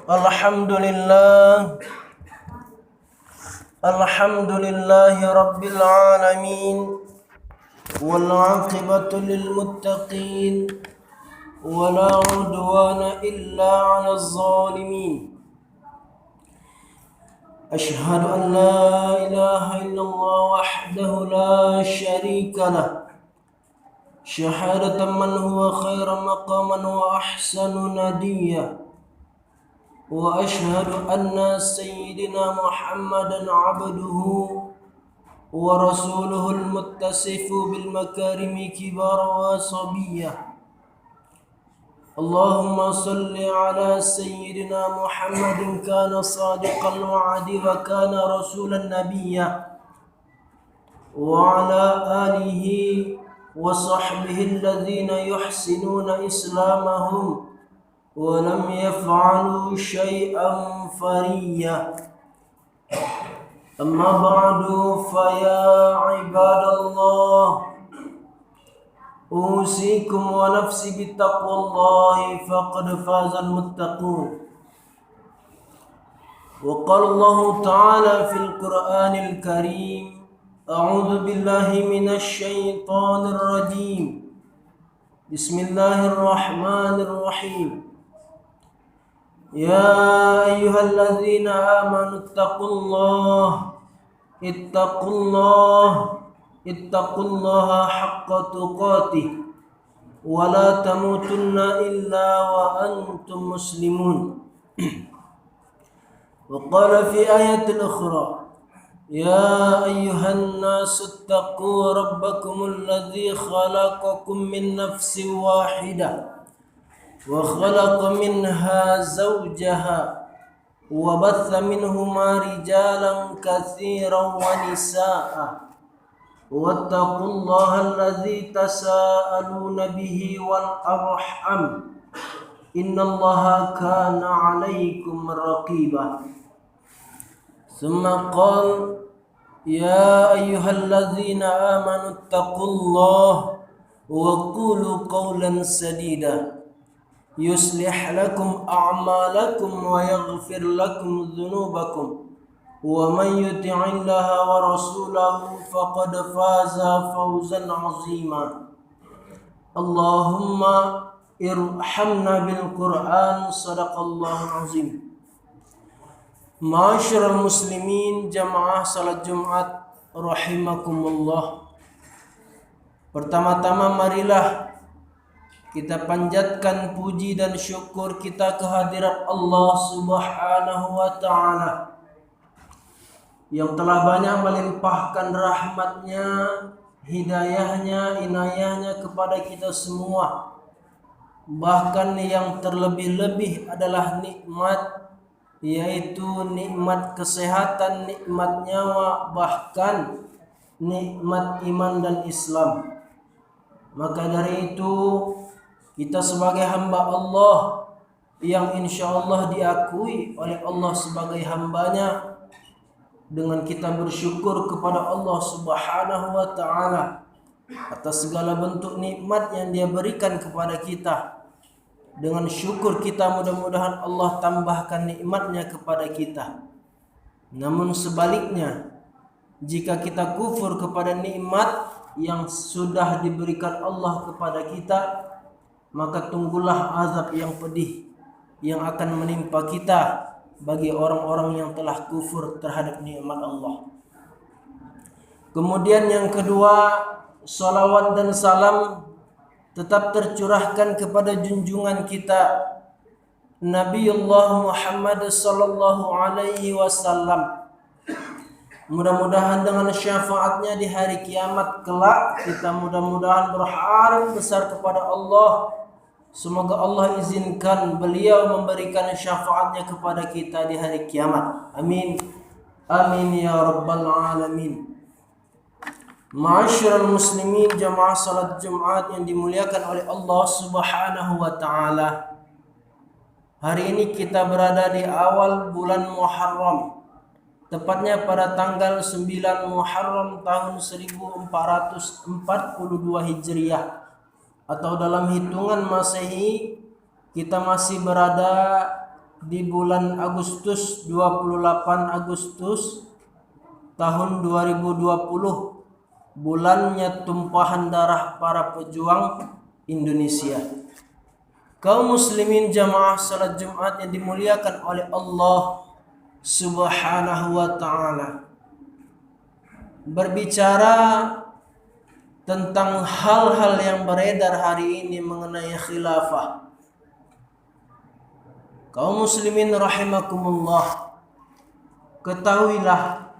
Alhamdulillah, alhamdulillahi rabbil alamin, wal aqibatu lil muttaqin, wala udwana illa 'alal zalimin. Ashhadu an la ilaha illallah wahdahu la syarika lah, syahadatan man huwa khairan maqaman wa ahsanu nadiyya. وأشهد أن سيدنا محمدا عبده ورسوله المتصف بالمكارم كبارا وصبيا. اللهم صل على سيدنا محمد كان صادق الوعد وكان رسولا نبيا، وعلى آله وصحبه الذين يحسنون إسلامهم ولم يفعلوا شيئا فريا. أما بعد فيا عباد الله، أوصيكم ونفسي بتقوى الله فقد فاز المتقون. وقال الله تعالى في القرآن الكريم: أعوذ بالله من الشيطان الرجيم، بسم الله الرحمن الرحيم. يا أيها الذين آمنوا اتقوا الله حق تقاته ولا تموتن إلا وأنتم مسلمون. وقال في آية أخرى: يا أيها الناس اتقوا ربكم الذي خلقكم من نفس واحدة وخلق منها زوجها وبث منهما رجالا كثيرا ونساء واتقوا الله الذي تساءلون به والأرحم إن الله كان عليكم رقيبا. ثم قال: يا أيها الذين آمنوا اتقوا الله وقولوا قولا سديدا يصلح لكم أعمالكم ويغفر لكم ذنوبكم ومن يطع الله ورسوله فقد فاز فوزا عظيما. اللهم ارحمنا بالقرآن. صدق الله العظيم. Ma'asyiral muslimin, jamaah salat Jumat rahimakumullah. Pertama-tama marilah kita panjatkan puji dan syukur kita kehadirat Allah Subhanahu wa ta'ala yang telah banyak melimpahkan rahmatnya, hidayahnya, inayahnya kepada kita semua. Bahkan yang terlebih-lebih adalah nikmat, yaitu nikmat kesehatan, nikmat nyawa, bahkan nikmat iman dan Islam. Maka dari itu kita sebagai hamba Allah yang insya Allah diakui oleh Allah sebagai hambanya, dengan kita bersyukur kepada Allah Subhanahu wa ta'ala atas segala bentuk nikmat yang Dia berikan kepada kita. Dengan syukur kita mudah-mudahan Allah tambahkan nikmatnya kepada kita. Namun sebaliknya, jika kita kufur kepada nikmat yang sudah diberikan Allah kepada kita, maka tunggulah azab yang pedih yang akan menimpa kita bagi orang-orang yang telah kufur terhadap nikmat Allah. Kemudian yang kedua, salawat dan salam tetap tercurahkan kepada junjungan kita Nabiullah Muhammad sallallahu alaihi wasallam. Mudah-mudahan dengan syafaatnya di hari kiamat kelak, kita mudah-mudahan berharap besar kepada Allah. Semoga Allah izinkan beliau memberikan syafaatnya kepada kita di hari kiamat. Amin. Amin ya rabbal alamin. Ma'asyiral muslimin, jamaah salat Jumat yang dimuliakan oleh Allah Subhanahu wa ta'ala. Hari ini kita berada di awal bulan Muharram, tepatnya pada tanggal 9 Muharram tahun 1442 Hijriah, atau dalam hitungan Masehi kita masih berada di bulan Agustus, 28 Agustus tahun 2020, bulannya tumpahan darah para pejuang Indonesia. Kaum muslimin jamaah salat Jumat yang dimuliakan oleh Allah Subhanahu wa ta'ala, berbicara tentang hal-hal yang beredar hari ini mengenai khilafah. Kaum muslimin rahimakumullah, ketahuilah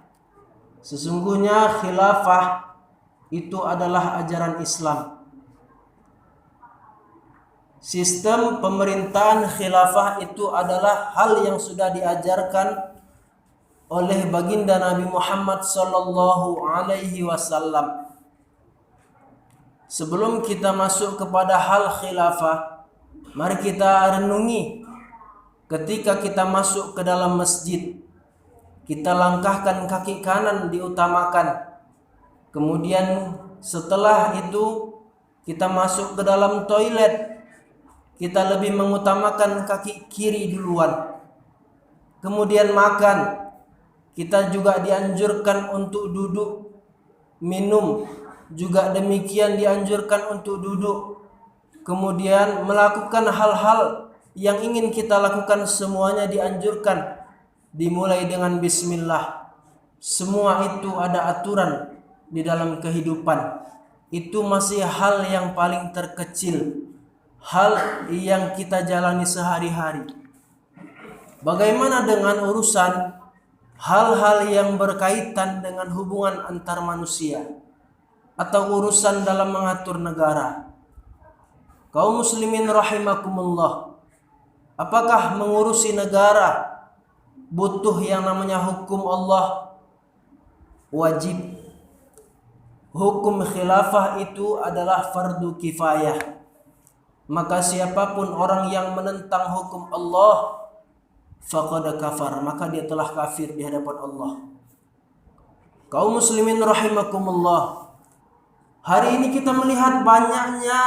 sesungguhnya khilafah itu adalah ajaran Islam. Sistem pemerintahan khilafah itu adalah hal yang sudah diajarkan oleh baginda Nabi Muhammad sallallahu alaihi wasallam. Sebelum kita masuk kepada hal khilafah, mari kita renungi ketika kita masuk ke dalam masjid. Kita langkahkan kaki kanan diutamakan. Kemudian setelah itu kita masuk ke dalam toilet, kita lebih mengutamakan kaki kiri duluan. Kemudian makan, kita juga dianjurkan untuk duduk. Minum juga demikian dianjurkan untuk duduk. Kemudian melakukan hal-hal yang ingin kita lakukan semuanya dianjurkan dimulai dengan bismillah. Semua itu ada aturan di dalam kehidupan. Itu masih hal yang paling terkecil, hal yang kita jalani sehari-hari. Bagaimana dengan urusan hal-hal yang berkaitan dengan hubungan antar manusia atau urusan dalam mengatur negara? Kaum muslimin rahimakumullah, apakah mengurusi negara butuh yang namanya hukum Allah? Wajib. Hukum khilafah itu adalah fardu kifayah. Maka siapapun orang yang menentang hukum Allah, faqad kafar, maka dia telah kafir di hadapan Allah. Kaum muslimin rahimakumullah, hari ini kita melihat banyaknya,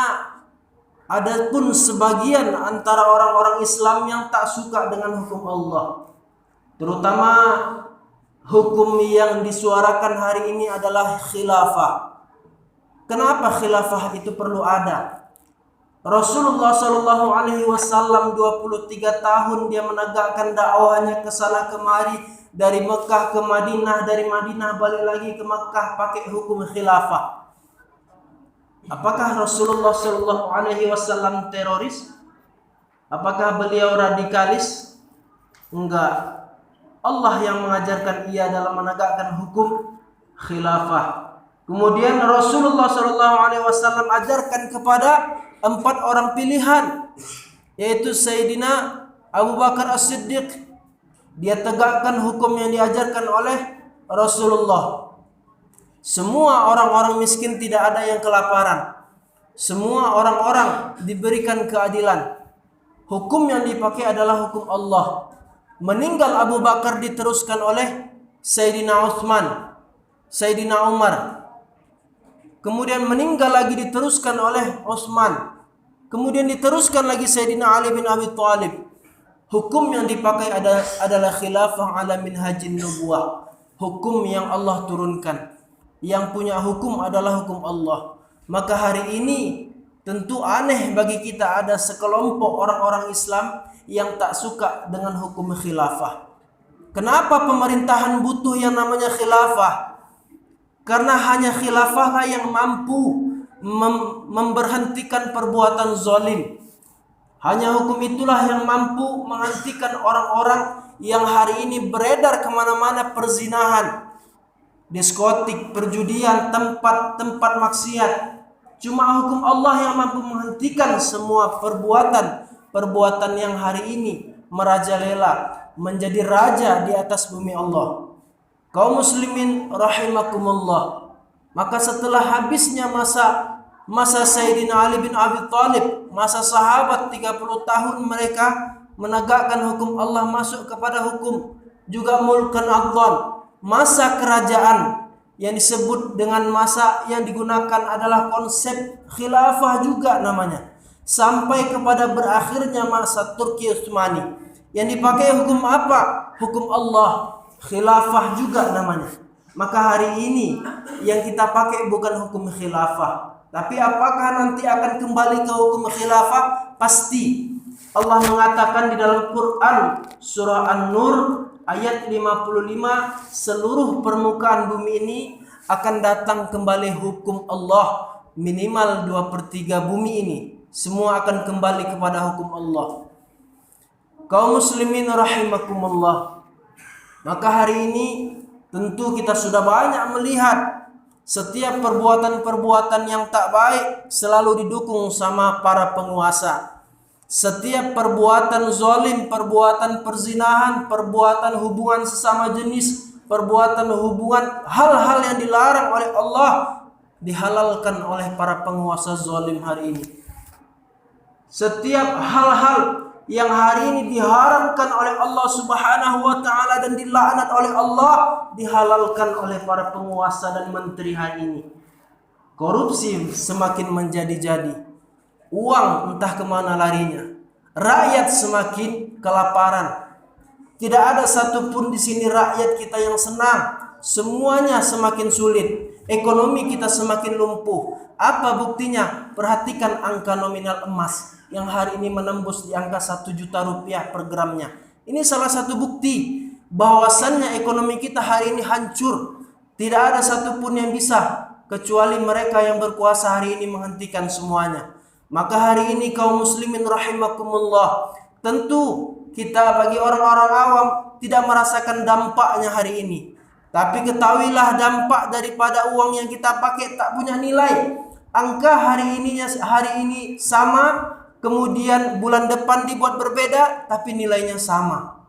adapun sebagian antara orang-orang Islam yang tak suka dengan hukum Allah. Terutama hukum yang disuarakan hari ini adalah khilafah. Kenapa khilafah itu perlu ada? Rasulullah Shallallahu Alaihi Wasallam 23 tahun dia menegakkan dakwahnya ke sana kemari, dari Mekah ke Madinah, dari Madinah balik lagi ke Mekah pakai hukum khilafah. Apakah Rasulullah Shallallahu Alaihi Wasallam teroris? Apakah beliau radikalis? Enggak. Allah yang mengajarkan ia dalam menegakkan hukum khilafah. Kemudian Rasulullah SAW ajarkan kepada 4 orang pilihan, yaitu Sayyidina Abu Bakar As-Siddiq. Dia tegakkan hukum yang diajarkan oleh Rasulullah. Semua orang-orang miskin tidak ada yang kelaparan. Semua orang-orang diberikan keadilan. Hukum yang dipakai adalah hukum Allah. Meninggal Abu Bakar diteruskan oleh Sayyidina Utsman, Sayyidina Umar. Kemudian meninggal lagi diteruskan oleh Utsman. Kemudian diteruskan lagi Sayyidina Ali bin Abi Thalib. Hukum yang dipakai adalah khilafah ala minhajin nubuwah. Hukum yang Allah turunkan. Yang punya hukum adalah hukum Allah. Maka hari ini tentu aneh bagi kita ada sekelompok orang-orang Islam yang tak suka dengan hukum khilafah. Kenapa pemerintahan butuh yang namanya khilafah? Karena hanya khilafahlah yang mampu memberhentikan perbuatan zalim. Hanya hukum itulah yang mampu menghentikan orang-orang yang hari ini beredar kemana-mana perzinahan, diskotik, perjudian, tempat-tempat maksiat. Cuma hukum Allah yang mampu menghentikan semua perbuatan yang hari ini merajalela, menjadi raja di atas bumi Allah. Kaum muslimin rahimakumullah, maka setelah habisnya masa Sayyidina Ali bin Abi Thalib, masa sahabat 30 tahun mereka menegakkan hukum Allah, masuk kepada hukum juga mulkan adlan, masa kerajaan yang disebut dengan masa yang digunakan adalah konsep khilafah juga namanya, sampai kepada berakhirnya masa Turki Utsmani. Yang dipakai hukum apa? Hukum Allah. Khilafah juga namanya. Maka hari ini yang kita pakai bukan hukum khilafah, tapi apakah nanti akan kembali ke hukum khilafah? Pasti. Allah mengatakan di dalam Quran surah An-Nur ayat 55, seluruh permukaan bumi ini akan datang kembali hukum Allah. Minimal 2/3 bumi ini semua akan kembali kepada hukum Allah. Kaum muslimin rahimakumullah. Maka hari ini tentu kita sudah banyak melihat setiap perbuatan-perbuatan yang tak baik selalu didukung sama para penguasa. Setiap perbuatan zalim, perbuatan perzinahan, perbuatan hubungan sesama jenis, perbuatan hubungan hal-hal yang dilarang oleh Allah dihalalkan oleh para penguasa zalim hari ini. Setiap hal-hal yang hari ini diharamkan oleh Allah Subhanahu wa taala dan dilaknat oleh Allah dihalalkan oleh para penguasa dan menteri hari ini. Korupsi semakin menjadi-jadi. Uang entah kemana larinya. Rakyat semakin kelaparan. Tidak ada satupun di sini rakyat kita yang senang. Semuanya semakin sulit. Ekonomi kita semakin lumpuh. Apa buktinya? Perhatikan angka nominal emas yang hari ini menembus di angka 1 juta rupiah per gramnya. Ini salah satu bukti bahwasannya ekonomi kita hari ini hancur. Tidak ada satupun yang bisa kecuali mereka yang berkuasa hari ini menghentikan semuanya. Maka hari ini kaum muslimin rahimakumullah, tentu kita bagi orang-orang awam tidak merasakan dampaknya hari ini. Tapi ketahuilah dampak daripada uang yang kita pakai tak punya nilai. Angka hari ini sama, kemudian bulan depan dibuat berbeda tapi nilainya sama.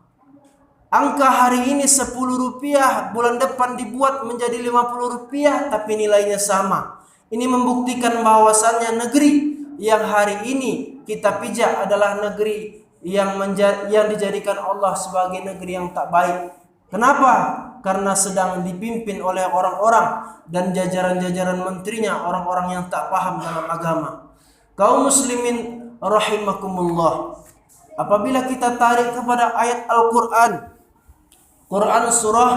Angka hari ini 10 rupiah, bulan depan dibuat menjadi 50 rupiah tapi nilainya sama. Ini membuktikan bahwasannya negeri yang hari ini kita pijak adalah negeri yang dijadikan Allah sebagai negeri yang tak baik. Kenapa? Karena sedang dipimpin oleh orang-orang dan jajaran-jajaran menterinya orang-orang yang tak paham dalam agama. Kaum muslimin rahimakumullah, apabila kita tarik kepada ayat Al-Quran, Quran surah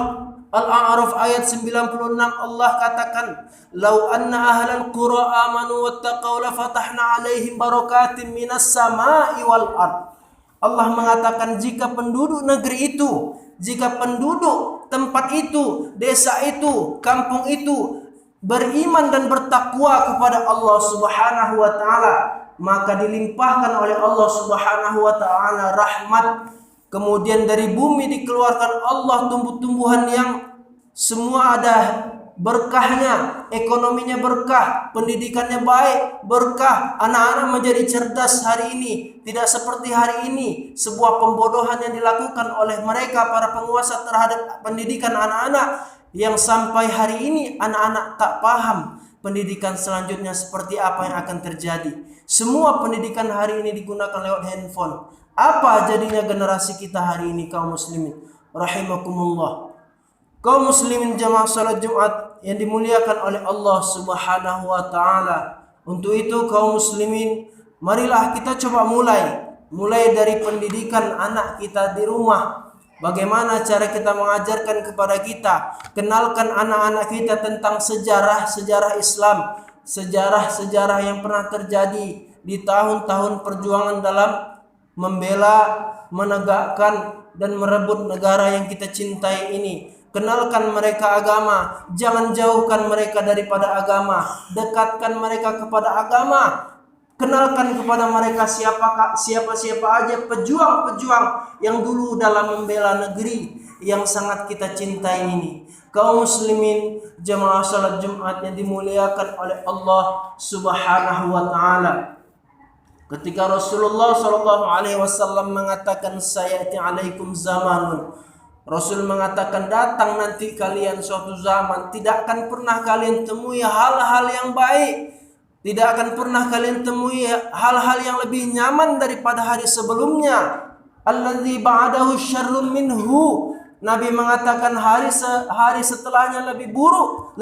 Al-A'raf ayat 96, Allah katakan, "Lau anna ahlal qura amanu wattaqaw la fatahna 'alaihim barakatim minas sama'i wal ard." Allah mengatakan jika penduduk negeri itu, jika penduduk tempat itu, desa itu, kampung itu beriman dan bertakwa kepada Allah Subhanahu wa taala, maka dilimpahkan oleh Allah Subhanahu wa taala rahmat. Kemudian dari bumi dikeluarkan Allah tumbuh-tumbuhan yang semua ada berkahnya, ekonominya berkah, pendidikannya baik, berkah, anak-anak menjadi cerdas hari ini. Tidak seperti hari ini, sebuah pembodohan yang dilakukan oleh mereka para penguasa terhadap pendidikan anak-anak, yang sampai hari ini anak-anak tak paham pendidikan selanjutnya seperti apa yang akan terjadi. Semua pendidikan hari ini digunakan lewat handphone. Apa jadinya generasi kita hari ini kaum muslimin rahimakumullah? Kaum muslimin jamaah salat Jumat yang dimuliakan oleh Allah Subhanahu wa taala. Untuk itu kaum muslimin, marilah kita coba mulai dari pendidikan anak kita di rumah. Bagaimana cara kita mengajarkan kepada kita, kenalkan anak-anak kita tentang sejarah Islam, sejarah yang pernah terjadi di tahun-tahun perjuangan dalam membela, menegakkan dan merebut negara yang kita cintai ini. Kenalkan mereka agama, jangan jauhkan mereka daripada agama, dekatkan mereka kepada agama. Kenalkan kepada mereka siapa aja pejuang-pejuang yang dulu dalam membela negeri yang sangat kita cintai ini. Kaum muslimin jamaah salat Jumat yang dimuliakan oleh Allah Subhanahu wa taala. Ketika Rasulullah SAW mengatakan sayati alaikum zamanun, Rasul mengatakan datang nanti kalian suatu zaman tidak akan pernah kalian temui hal-hal yang baik, tidak akan pernah kalian temui hal-hal yang lebih nyaman daripada hari sebelumnya. Alladzi ba'dahu syarrun minhu. Nabi mengatakan hari setelahnya lebih buruk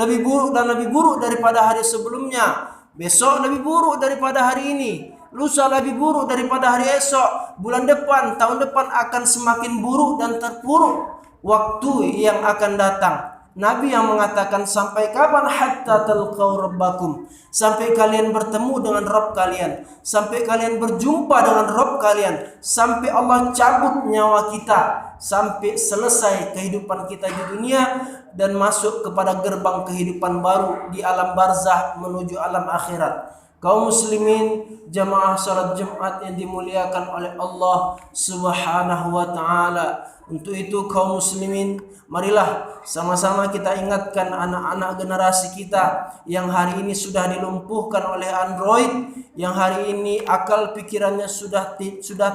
daripada hari sebelumnya. Besok lebih buruk daripada hari ini. lusa lebih buruk daripada hari esok, bulan depan, tahun depan akan semakin buruk dan terpuruk waktu yang akan datang. Nabi yang mengatakan, sampai kapan? Hatta talqaw rabbakum, sampai kalian bertemu dengan Rabb kalian, sampai kalian berjumpa dengan Rabb kalian, sampai Allah cabut nyawa kita, sampai selesai kehidupan kita di dunia dan masuk kepada gerbang kehidupan baru di alam barzah menuju alam akhirat. Kaum muslimin, jamaah salat Jumat yang dimuliakan oleh Allah Subhanahu wa taala. Untuk itu kaum muslimin, marilah sama-sama kita ingatkan anak-anak generasi kita yang hari ini sudah dilumpuhkan oleh Android, yang hari ini akal pikirannya sudah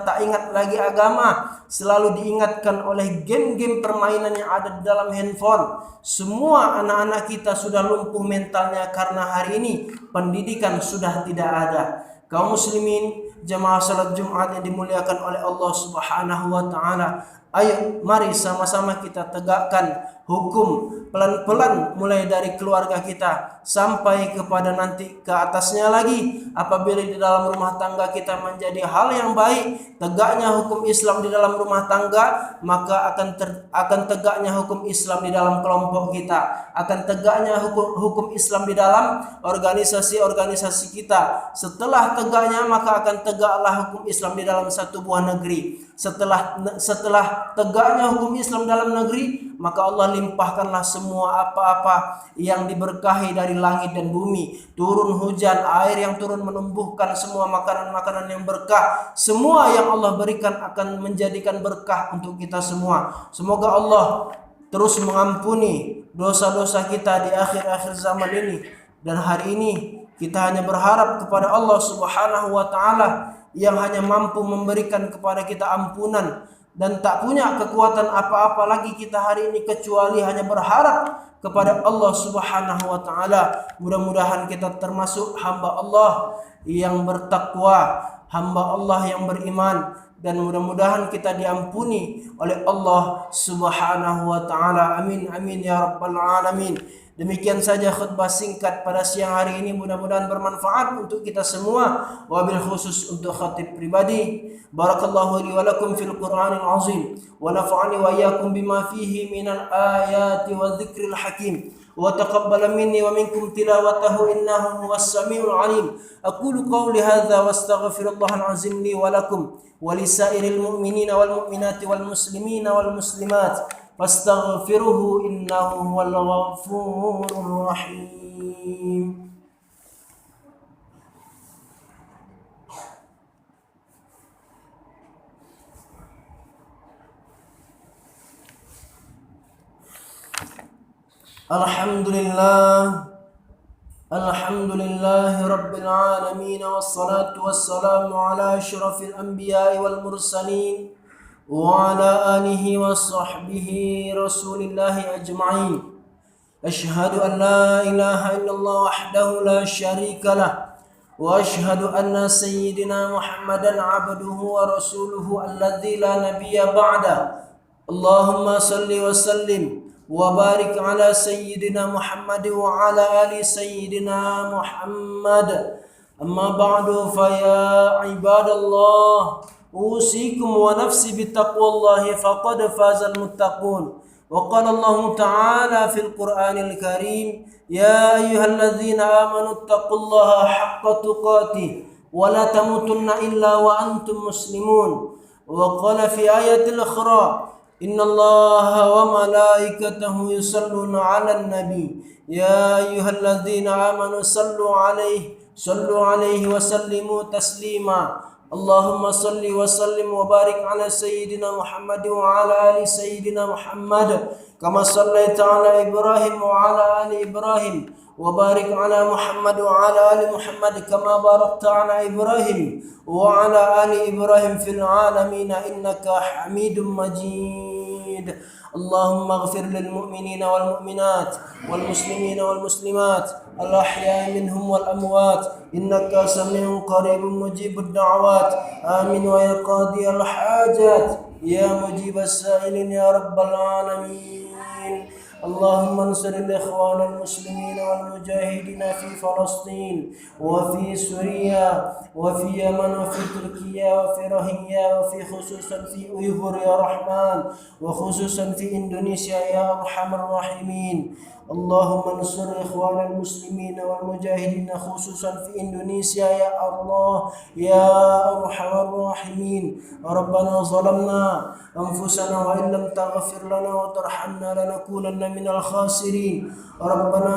tak ingat lagi agama, selalu diingatkan oleh game-game permainan yang ada di dalam handphone. Semua anak-anak kita sudah lumpuh mentalnya karena hari ini pendidikan sudah tidak ada. Kaum muslimin, jamaah salat Jumat yang dimuliakan oleh Allah Subhanahu wa taala, ayo mari sama-sama kita tegakkan hukum pelan-pelan, mulai dari keluarga kita sampai kepada nanti ke atasnya lagi. Apabila di dalam rumah tangga kita menjadi hal yang baik, tegaknya hukum Islam di dalam rumah tangga, maka akan tegaknya hukum Islam di dalam kelompok kita, akan tegaknya hukum Islam di dalam organisasi-organisasi kita. Setelah tegaknya, maka akan tegaklah hukum Islam di dalam satu buah negeri. Setelah tegaknya hukum Islam dalam negeri, maka Allah limpahkanlah semua apa-apa yang diberkahi dari langit dan bumi. Turun hujan, air yang turun menumbuhkan semua makanan-makanan yang berkah. Semua yang Allah berikan akan menjadikan berkah untuk kita semua. Semoga Allah terus mengampuni dosa-dosa kita di akhir-akhir zaman ini. Dan hari ini kita hanya berharap kepada Allah Subhanahu wa taala yang hanya mampu memberikan kepada kita ampunan, dan tak punya kekuatan apa-apa lagi kita hari ini kecuali hanya berharap kepada Allah Subhanahu wa taala. Mudah-mudahan kita termasuk hamba Allah yang bertakwa, hamba Allah yang beriman, dan mudah-mudahan kita diampuni oleh Allah Subhanahu wa taala. Amin amin ya rabbal alamin. Demikian saja khutbah singkat pada siang hari ini, mudah-mudahan bermanfaat untuk kita semua, wabil khusus untuk khatib pribadi. Barakallahu li wa lakum fil Qur'anil azim, wa nafa'ani wa iyyakum bima fihi minal ayati wa dzikril hakim, wa taqabbal minni wa minkum tilawatahu innahu huwas samiul alim. Aqulu qawli hadza wa astaghfirullahal azim li wa lakum wa lisairil mu'minina wal mu'minati wal muslimina wal muslimat fastaghfiruhu innahu huwal ghafurur rahim. Alhamdulillah rabbil alamin, wassalatu wassalamu ala asyrafil anbiya'i wal mursalin wa ala alihi wa sahbihi rasulillahi ajma'in. Ashhadu an la ilaha illallah wahdahu la syarika lah, wa ashhadu anna sayyidina Muhammadan abduhu wa rasuluhu alladzi la nabiyya ba'da. Allahumma salli wa sallim wa barik ala sayyidina Muhammad wa ala ali sayyidina Muhammad. Amma ba'du, fa ya ibadallah, usikum wa nafsi bittaqwallahi faqad fazal muttaqun. Wa qala Allah ta'ala fil Qur'anil Karim, ya ayyuhalladzina amanu taqullaha haqqa tuqatih wa la tamutunna illa wa antum muslimun. Wa qala fi ayatil ukhra, innallaha wa malaikatahu yusalluna 'alan nabi, ya ayyuhalladzina amanu sallu 'alaihi wa sallimu taslima. Allahumma salli wa sallim wa barik ala sayyidina Muhammad wa ala ali sayyidina Muhammad kama sallaita ala Ibrahim wa ala ali Ibrahim, wa barik ala Muhammad wa ala ali Muhammad kama barakta ala Ibrahim wa ala ali Ibrahim fil alamin innaka Hamidum Majid. Allahumma ighfir lil mu'minina wal mu'minat wal muslimina wal muslimat al ahya'i minhum wal amwat innaka sami'un qaribun mujibud da'awat. Amin wa ya qadiyal hajat ya mujibas sa'ilin ya rabbal alamin. اللهم انصر الإخوان المسلمين والمجاهدين في فلسطين وفي سوريا وفي يمن وفي تركيا وفي روهينيا وفي خصوصا في أيغور يا رحمن وخصوصا في إندونيسيا يا أرحم الراحمين. اللهم انصر إخوان المسلمين والمجاهدين خصوصا في إندونيسيا يا الله يا أرحم الراحمين. ربنا ظلمنا أنفسنا وإن لم تغفر لنا وترحمنا لنكونن من الخاسرين. ربنا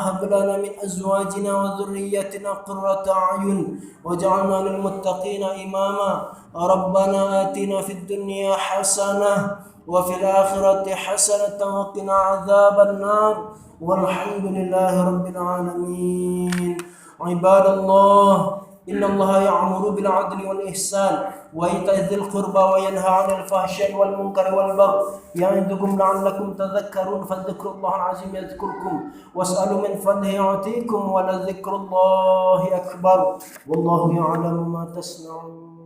هب لنا من أزواجنا وذريتنا قرة أعين واجعلنا للمتقين إماما. ربنا آتنا في الدنيا حسنة وفي الآخرة حسنة وقنا عذاب النار والحمد لله رب العالمين. عباد الله إن الله يأمر بالعدل والإحسان وإيتاء ذي القربى وينهى عن الفحشاء والمنكر والبغي يعظكم لعلكم تذكرون. فذكر الله العظيم يذكركم واسألوا من فضله يعطيكم ولذكر الله أكبر والله يعلم ما تصنعون.